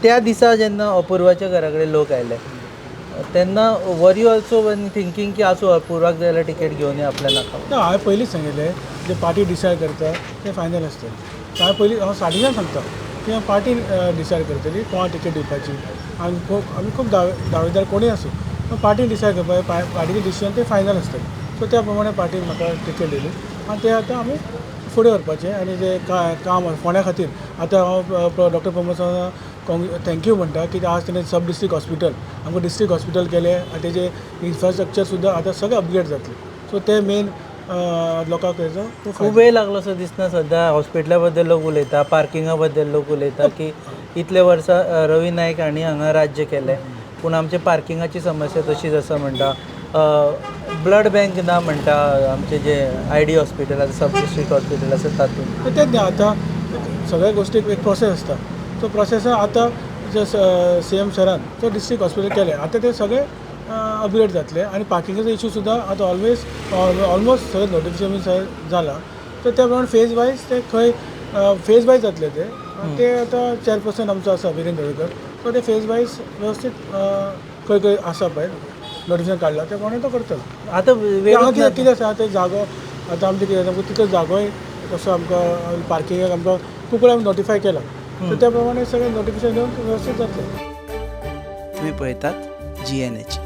त्या दिसा जेन्ना अपूर्वाच्या घरा कडेन लोक आयले तेन्ना were you also one thinking की आसूं अपूर्वाक जाय जाल्यार टिकेट घेवन या आपल्या नाका. ना हांवें पयलींच सांगिल्लें जे पार्टी डिसायड करता ते फायनल आसतलें. हांवें पयलीं हांव स्टार्टिंगान सांगता की पार्टी डिसायड करतली कोणा टिकेट दिवपाची. आमी खूब दावेदार कोणूय आसूं पूण पार्टी डिसायड करपा पार्टीचें डिसिजन ते फायनल आसतलें. सो त्या प्रमाणे पार्टीन म्हाका टिकेट दिली आनी ते आतां आमी फुडें व्हरपाचें. आनी जे काम फोंड्या खातीर आतां हांव डॉक्टर प्रमोद थँक्यू म्हणटा की आज तेणें सब डिस्ट्रिक्ट हॉस्पिटल आमकां डिस्ट्रिक्ट हॉस्पिटल केलें आनी तेजें इन्फ्रास्ट्रक्चर सुद्दां आतां सगळें अपग्रेड जातलें. सो ते मेन लोकांक तेजो खूब वेळ लागलो सो दिसना. सद्या हॉस्पिटला बद्दल लोक उलयता, पार्किंगा बद्दल लोक उलयता की इतले वर्सां रवी नायक हांणी हांगा राज्य केलें पूण आमचे पार्किंगाची समस्या तशीच आसा म्हणटा. ब्लड बँक ना म्हणटा आमचे जे ID हॉस्पिटल आसा, सब डिस्ट्रिक्ट हॉस्पिटल आसा तातूंत. तेच न्ही आतां सगळ्या गोश्टीक एक प्रोसेस आसता. तो प्रोसेस आतां जे CM सरान तो डिस्ट्रिक्ट हॉस्पिटल केलें आतां ते सगळे अपग्रेड जातले आनी पार्किंगाचो इशू सुद्दां आतां ऑलमोस्ट सगळें नोटिफिकेशन जाला. तर त्या प्रमाणे फेज वायज ते खंय फेज वायज जातले ते आतां चेअरपर्सन आमचो आसा विरेंद्र दरेकर. सो ते फेज वायज वेवस्थीत खंय खंय आसा पळय नोटिफिकेशन काडला त्या प्रमाणे तो करतलो. आतां हांगा कितें आसा ते जागो आतां आमचे कितें आमकां तितलो जागोय तसो आमकां पार्किंगाक आमकां खूब कडेन आमी नोटिफाय केला. सो त्या प्रमाणे सगळें नोटिफिकेशन घेवन वेवस्थीत जातलें. तुम्ही पळयतात GNH.